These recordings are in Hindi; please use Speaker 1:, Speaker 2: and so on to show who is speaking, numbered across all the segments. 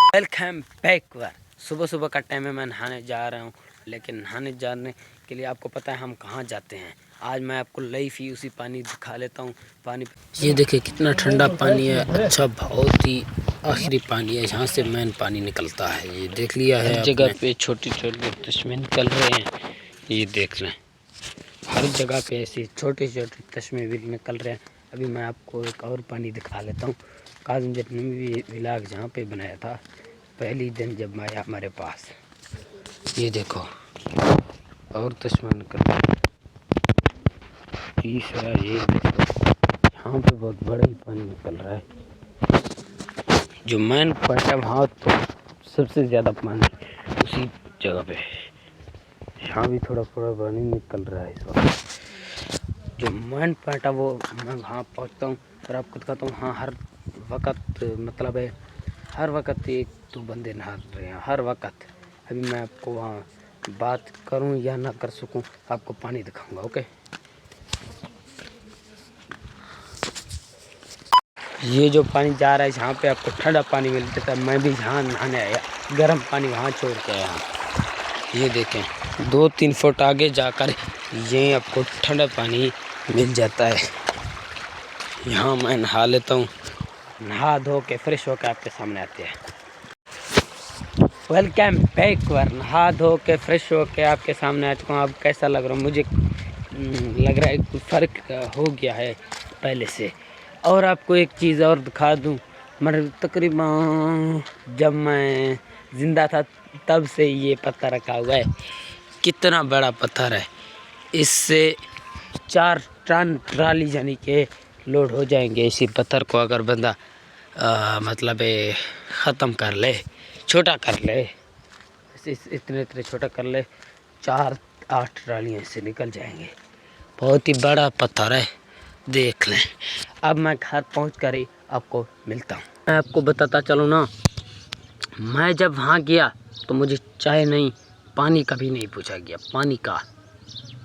Speaker 1: Welcome back. सुबह सुबह का टाइम है, मैं नहाने जा रहा हूँ। लेकिन नहाने जाने के लिए आपको पता है हम कहाँ जाते हैं। आज मैं आपको लाइव ही उसी पानी दिखा लेता हूँ। पानी ये देखिए कितना ठंडा पानी है। अच्छा, बहुत ही आखिरी पानी है, यहाँ से मेन पानी निकलता है। ये देख लिया है, जगह पे छोटे छोटे चश्मे निकल रहे हैं। ये देख लें, हर जगह पे ऐसे छोटे छोटे चश्मे भी निकल रहे हैं। अभी मैं आपको एक और पानी दिखा लेता हूँ। काज़िम जट ने भी व्लॉग जहाँ पे बनाया था पहली दिन जब मैं आया हमारे पास। ये देखो और चश्मा निकल रहा है। तीसरा ये देखो, यहाँ पे बहुत बड़ा ही पानी निकल रहा है। जो मैन पॉइंट है वहाँ तो सबसे ज़्यादा पानी उसी जगह पे है। यहाँ भी थोड़ा थोड़ा पानी निकल रहा है इस वक्त। जो मैन पॉइंट है वो मैं वहाँ पहुँचता हूँ और आपको दिखाता हूँ। हाँ, हर वक्त मतलब है, हर वक्त एक दो बंदे नहा रहे हैं हर वक्त। अभी मैं आपको वहाँ बात करूँ या ना कर सकूँ, आपको पानी दिखाऊंगा। ओके, ये जो पानी जा रहा है जहाँ पे आपको ठंडा पानी मिलता था, मैं भी यहाँ नहाने आया, गर्म पानी वहाँ छोड़ के आया। ये देखें, 2-3 फुट आगे जाकर ये आपको ठंडा पानी मिल जाता है। यहाँ मैं नहा लेता हूँ, नहा धो के फ्रेश होकर आपके सामने आते हैं। Welcome back. नहा धो के फ्रेश हो के आपके सामने आ चुका हूँ। अब कैसा लग रहा हूँ? मुझे लग रहा है कुछ फ़र्क हो गया है पहले से। और आपको एक चीज़ और दिखा दूँ, मतलब तकरीबन जब मैं ज़िंदा था तब से ये पत्थर रखा हुआ है। कितना बड़ा पत्थर है, इससे 4 टन ट्राली यानी के लोड हो जाएंगे। इसी पत्थर को अगर बंदा मतलब ख़त्म कर ले, छोटा कर ले, इतने इतने छोटा कर ले, 4-8 ट्रालियाँ इससे निकल जाएंगे। बहुत ही बड़ा पत्थर है, देख लें। अब मैं घर पहुँच कर ही आपको मिलता हूँ। मैं आपको बताता चलूँ ना, मैं जब वहाँ गया तो मुझे चाय नहीं, पानी का भी नहीं पूछा गया। पानी का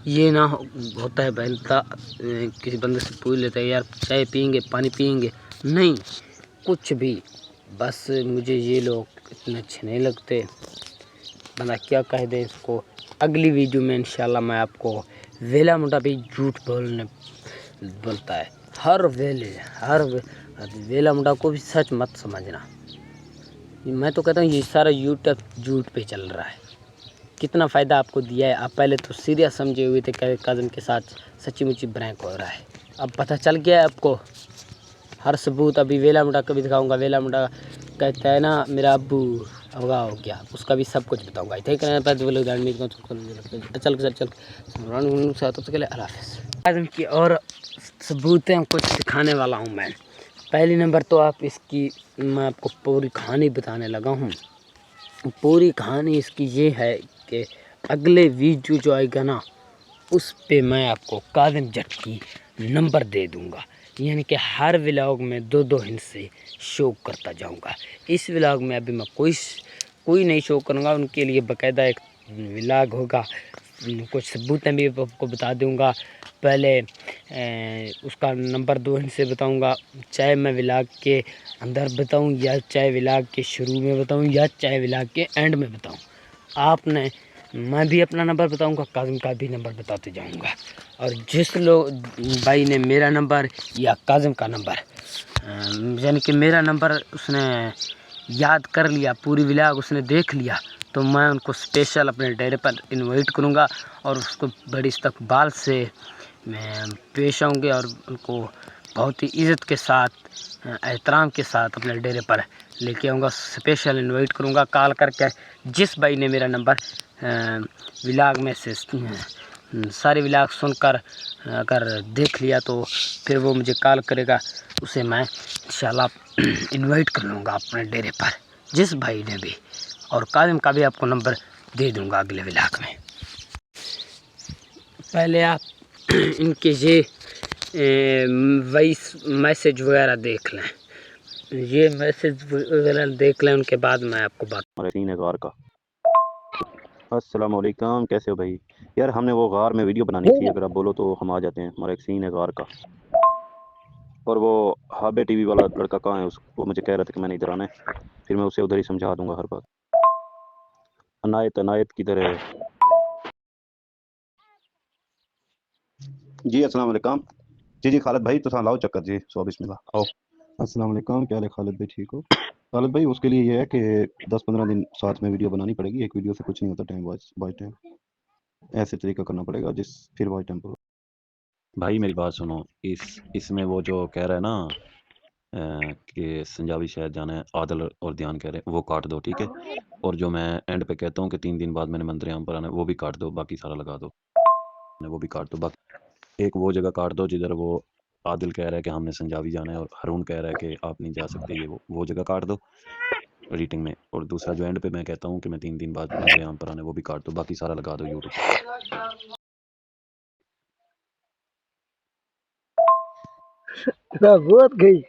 Speaker 1: ये ना होता है, बनता किसी बंदे से पूछ लेता है यार चाय पियेंगे, पानी पियेंगे, नहीं कुछ भी। बस मुझे ये लोग इतने अच्छे नहीं लगते, बंदा क्या कह दे इसको। अगली वीडियो में इंशाल्लाह मैं आपको वेला मुंडा भी झूठ बोलता है। हर वेला मुंडा को भी सच मत समझना। मैं तो कहता हूँ ये सारा यूट्यूब झूठ पे चल रहा है। कितना फ़ायदा आपको दिया है, आप पहले तो सीरियस समझे हुए थे काज़िम के साथ, सच्ची मुच्ची प्रैंक हो रहा है। अब पता चल गया है आपको, हर सबूत। अभी वेला मुंडा का भी दिखाऊंगा। वेला मुंडा कहता है ना मेरा अब्बू अवगा हो गया, उसका भी सब कुछ बताऊंगा। इतने चल काज़िम की और सबूतें कुछ दिखाने वाला हूँ मैं। पहली नंबर तो आप इसकी, मैं आपको पूरी कहानी बताने लगा हूँ। पूरी कहानी इसकी ये है कि अगले वीडियो जो आएगा ना, उस पे मैं आपको काज़िम जट की नंबर दे दूंगा। यानी कि हर व्लॉग में 2-2 हिस्से शो करता जाऊंगा। इस व्लॉग में अभी मैं कोई नहीं शो करूंगा, उनके लिए बाकायदा एक व्लॉग होगा। कुछ सबूतें भी आपको बता दूंगा। पहले उसका नंबर 2 हिस्से बताऊंगा, चाहे मैं व्लॉग के अंदर बताऊं या चाहे व्लॉग के शुरू में बताऊं या चाहे व्लॉग के एंड में बताऊं। आपने, मैं भी अपना नंबर बताऊंगा, काज़िम का भी नंबर बताते जाऊंगा। और जिस लोग भाई ने मेरा नंबर या काज़िम का नंबर यानी कि मेरा नंबर उसने याद कर लिया, पूरी व्लॉग उसने देख लिया, तो मैं उनको स्पेशल अपने डेरे पर इनवाइट करूंगा और उसको बड़ी इस्तकबाल से मैं पेश आऊँगे और उनको बहुत ही इज़्ज़त के साथ, एहतराम के साथ अपने डेरे पर लेके आऊँगा। स्पेशल इनवाइट करूँगा कॉल करके। जिस भाई ने मेरा नंबर व्लॉग में से सारे व्लॉग सुनकर अगर देख लिया तो फिर वो मुझे कॉल करेगा, उसे मैं इंशाल्लाह इनवाइट कर लूँगा अपने डेरे पर, जिस भाई ने भी। और काज़िम का भी आपको नंबर दे दूँगा अगले व्लॉग में। पहले आप इनके ये वॉइस मैसेज वगैरह देख लें, ये मैसेज वगैरह देख लें, उनके बाद मैं आपको बात।
Speaker 2: सीन है गार का। अस्सलाम वालेकुम, कैसे हो भाई? यार हमने वो गार में वीडियो बनानी थी, अगर आप बोलो तो हम आ जाते हैं। हमारा एक सीन है गार का। और वो हाबे टीवी वाला लड़का कहाँ है, उसको मुझे कह रहा था कि मैंने इधर आना है, फिर मैं उसे उधर ही समझा दूंगा हर बात। अनायत अनायत किधर है? जी अस्सलाम वालेकुम। जी खालिद भाई, तुसां लाओ चक्कर जी, सो बिस्मिल्लाह आओ। अस्सलाम वालेकुम, क्या हाल है खालिद भाई, ठीक हो? खालिद भाई, उसके लिए ये है कि 10-15 दिन साथ में वीडियो बनानी पड़ेगी। एक वीडियो से कुछ नहीं होता, टाइम बाय टाइम ऐसे तरीका करना पड़ेगा जिस फिर बाय टाइम पर। भाई मेरी बात सुनो, इसमें वो जो कह रहा है ना कि संजावी शहर जाना है, आदल और ध्यान कह रहे हैं, वो काट दो, ठीक है? और जो मैं एंड पे कहता हूँ कि 3 दिन बाद मैंने मंदिर यहाँ पर आना है, वो भी काट दो, बाकी सारा लगा दो, वो भी काट दो। बाकी एक वो जगह काट दो जिधर वो आदिल कह रहा है कि हमने संजावी जाना है और हरून कह रहा है कि आप नहीं जा सकते, ये वो जगह काट दो एडिटिंग में। और दूसरा जो एंड पे मैं कहता हूँ कि मैं 3 दिन बाद मंदिर यहाँ पर आना है, वो भी काट दो, बाकी सारा लगा दो यूट्यूब पे।
Speaker 1: बहुत गई।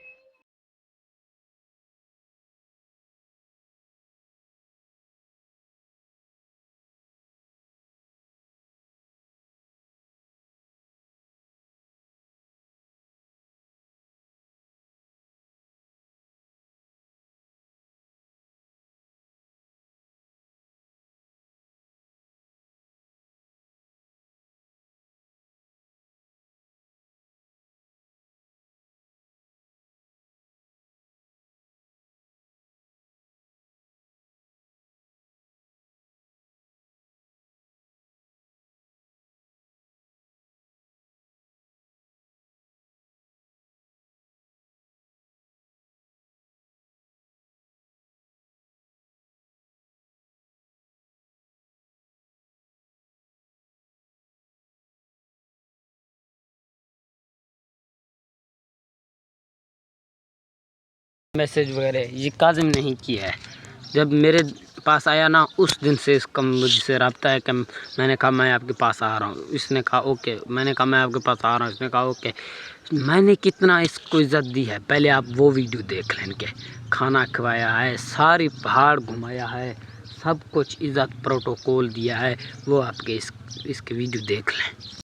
Speaker 1: मैसेज वगैरह ये काजिम नहीं किया है। जब मेरे पास आया ना, उस दिन से इसका मुझसे रब्ता है कि मैंने कहा मैं आपके पास आ रहा हूँ, इसने कहा ओके, मैंने कहा मैं आपके पास आ रहा हूँ, इसने कहा ओके। मैंने कितना इसको इज़्ज़त दी है, पहले आप वो वीडियो देख लें। के खाना खवाया है, सारी पहाड़ घुमाया है, सब कुछ इज़्ज़त प्रोटोकॉल दिया है, वो आपके इसके वीडियो देख लें।